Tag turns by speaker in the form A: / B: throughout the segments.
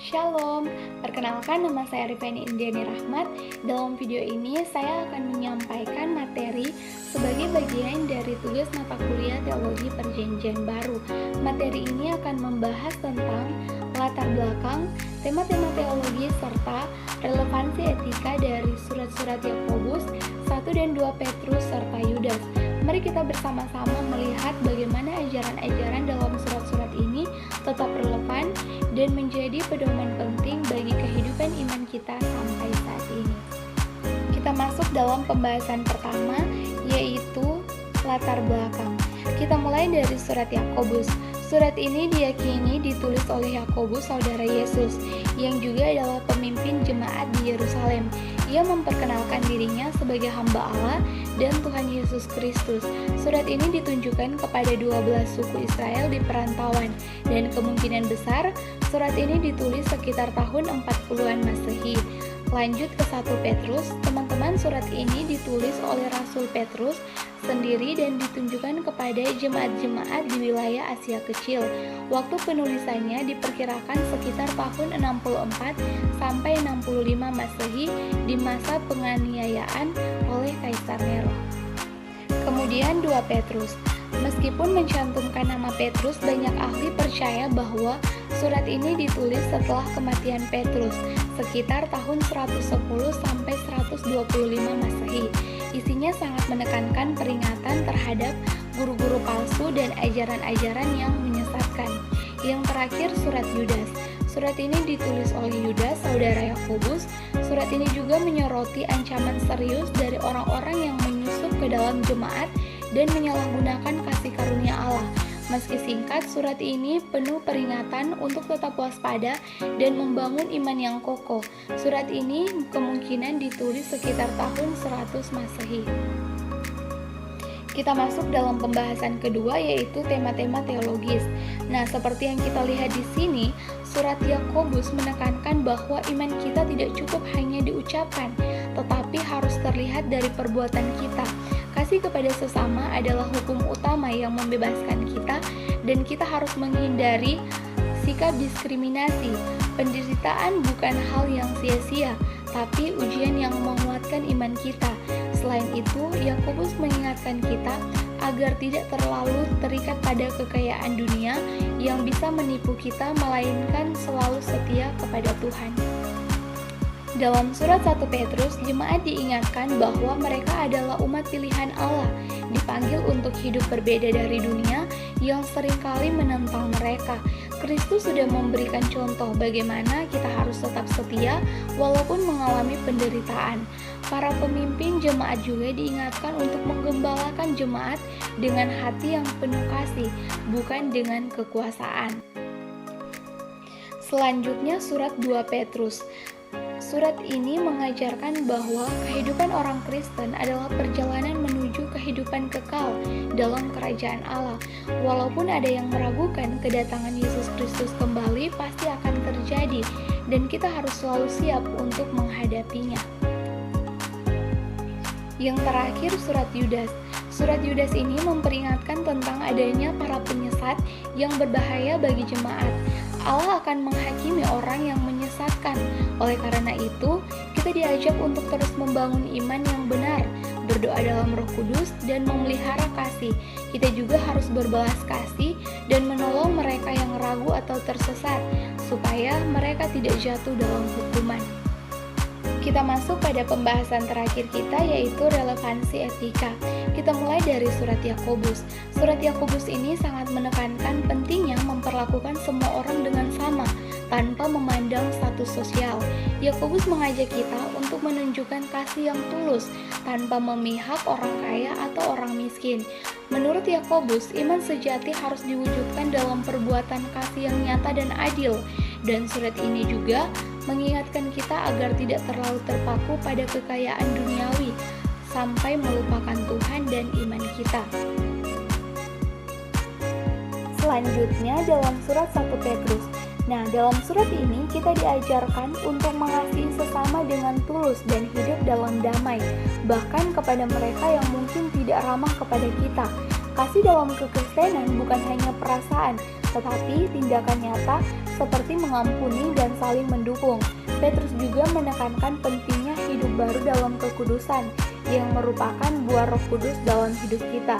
A: Shalom, perkenalkan nama saya Rifani Indiani Rahmat. Dalam video ini saya akan menyampaikan materi sebagai bagian dari tugas mata kuliah Teologi Perjanjian Baru. Materi ini akan membahas tentang latar belakang, tema-tema teologi, serta relevansi etika dari surat-surat Yakobus, 1 dan 2 Petrus, serta Yudas. Mari kita bersama-sama melihat bagaimana ajaran-ajaran dalam surat-surat ini tetap relevan dan menjadi pedoman penting bagi kehidupan iman kita sampai saat ini. Kita masuk dalam pembahasan pertama, yaitu latar belakang. Kita mulai dari surat Yakobus. Surat ini diyakini ditulis oleh Yakobus, saudara Yesus, yang juga adalah pemimpin jemaat di Yerusalem. Ia memperkenalkan dirinya sebagai hamba Allah dan Tuhan Yesus Kristus. Surat ini ditunjukkan kepada 12 suku Israel di perantauan, dan kemungkinan besar surat ini ditulis sekitar tahun 40-an Masehi. Lanjut ke 1 Petrus, teman-teman, surat ini ditulis oleh Rasul Petrus sendiri dan ditunjukkan kepada jemaat-jemaat di wilayah Asia Kecil. Waktu penulisannya diperkirakan sekitar tahun 64 sampai 65 Masehi di masa penganiayaan oleh Kaisar Nero. Kemudian 2 Petrus. Meskipun mencantumkan nama Petrus, banyak ahli percaya bahwa surat ini ditulis setelah kematian Petrus, sekitar tahun 110 sampai 125 Masehi. Isinya sangat menekankan peringatan terhadap guru-guru palsu dan ajaran-ajaran yang menyesatkan. Yang terakhir, surat Yudas. Surat ini ditulis oleh Yudas, saudara Yakobus. Surat ini juga menyoroti ancaman serius dari orang-orang yang menyusup ke dalam jemaat dan menyalahgunakan kasih karunia Allah. Meski singkat, surat ini penuh peringatan untuk tetap waspada dan membangun iman yang kokoh. Surat ini kemungkinan ditulis sekitar tahun 100 Masehi. Kita masuk dalam pembahasan kedua, yaitu tema-tema teologis. Nah, seperti yang kita lihat di sini, surat Yakobus menekankan bahwa iman kita tidak cukup hanya diucapkan, tetapi harus terlihat dari perbuatan kita. Kasih kepada sesama adalah hukum utama yang membebaskan kita, dan kita harus menghindari sikap diskriminasi. Penderitaan bukan hal yang sia-sia, tapi ujian yang menguatkan iman kita. Selain itu, Yakobus mengingatkan kita agar tidak terlalu terikat pada kekayaan dunia yang bisa menipu kita, melainkan selalu setia kepada Tuhan. Dalam surat 1 Petrus, jemaat diingatkan bahwa mereka adalah umat pilihan Allah, dipanggil untuk hidup berbeda dari dunia yang seringkali menentang mereka. Kristus sudah memberikan contoh bagaimana kita harus tetap setia walaupun mengalami penderitaan. Para pemimpin jemaat juga diingatkan untuk menggembalakan jemaat dengan hati yang penuh kasih, bukan dengan kekuasaan. Selanjutnya, surat 2 Petrus. Surat ini mengajarkan bahwa kehidupan orang Kristen adalah perjalanan menuju kehidupan kekal dalam kerajaan Allah. Walaupun ada yang meragukan kedatangan Yesus Kristus kembali pasti akan terjadi, dan kita harus selalu siap untuk menghadapinya. Yang terakhir, surat Yudas. Surat Yudas ini memperingatkan tentang adanya para penyesat yang berbahaya bagi jemaat. Allah akan menghakimi orang yang menyesatkan. Oleh karena itu, kita diajak untuk terus membangun iman yang benar, berdoa dalam Roh Kudus, dan memelihara kasih. Kita juga harus berbelas kasih dan menolong mereka yang ragu atau tersesat, supaya mereka tidak jatuh dalam hukuman. Kita masuk pada pembahasan terakhir kita, yaitu relevansi etika. Kita mulai dari surat Yakobus. Surat Yakobus ini sangat menekankan pentingnya memperlakukan semua orang dengan sama, tanpa memandang status sosial. Yakobus mengajak kita untuk menunjukkan kasih yang tulus, tanpa memihak orang kaya atau orang miskin. Menurut Yakobus, iman sejati harus diwujudkan dalam perbuatan kasih yang nyata dan adil. Dan surat ini juga mengingatkan kita agar tidak terlalu terpaku pada kekayaan duniawi sampai melupakan Tuhan dan iman kita. Selanjutnya dalam surat 1 Petrus. Nah, dalam surat ini kita diajarkan untuk mengasihi sesama dengan tulus dan hidup dalam damai, bahkan kepada mereka yang mungkin tidak ramah kepada kita. Kasih dalam kekristenan bukan hanya perasaan, tetapi tindakan nyata seperti mengampuni dan saling mendukung. Petrus juga menekankan pentingnya hidup baru dalam kekudusan, yang merupakan buah Roh Kudus dalam hidup kita.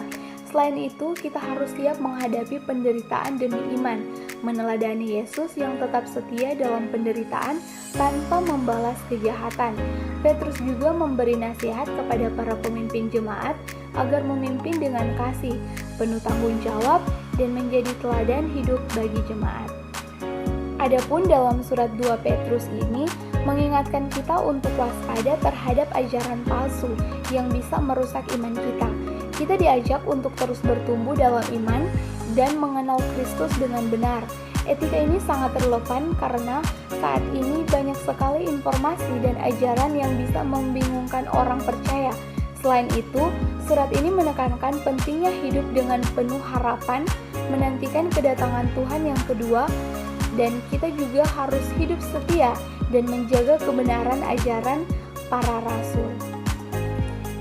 A: Selain itu, kita harus siap menghadapi penderitaan demi iman, meneladani Yesus yang tetap setia dalam penderitaan tanpa membalas kejahatan. Petrus juga memberi nasihat kepada para pemimpin jemaat agar memimpin dengan kasih, penuh tanggung jawab, dan menjadi teladan hidup bagi jemaat. Adapun dalam surat 2 Petrus ini mengingatkan kita untuk waspada terhadap ajaran palsu yang bisa merusak iman kita. Kita diajak untuk terus bertumbuh dalam iman dan mengenal Kristus dengan benar. Etika ini sangat relevan karena saat ini banyak sekali informasi dan ajaran yang bisa membingungkan orang percaya. Selain itu, surat ini menekankan pentingnya hidup dengan penuh harapan, menantikan kedatangan Tuhan yang kedua, dan kita juga harus hidup setia dan menjaga kebenaran ajaran para rasul.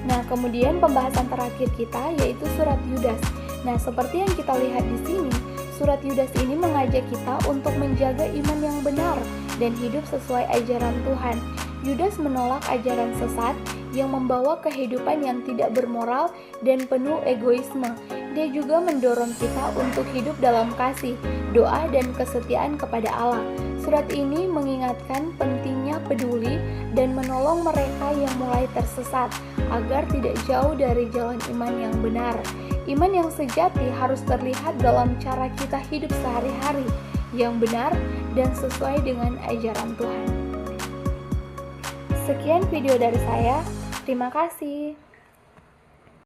A: Nah, kemudian pembahasan terakhir kita yaitu surat Yudas. Nah, seperti yang kita lihat di sini, surat Yudas ini mengajak kita untuk menjaga iman yang benar dan hidup sesuai ajaran Tuhan. Yudas menolak ajaran sesat yang membawa kehidupan yang tidak bermoral dan penuh egoisme. Dia juga mendorong kita untuk hidup dalam kasih, doa, dan kesetiaan kepada Allah. Surat ini mengingatkan pentingnya peduli dan menolong mereka yang mulai tersesat agar tidak jauh dari jalan iman yang benar. Iman yang sejati harus terlihat dalam cara kita hidup sehari-hari yang benar dan sesuai dengan ajaran Tuhan. Sekian video dari saya. Terima kasih.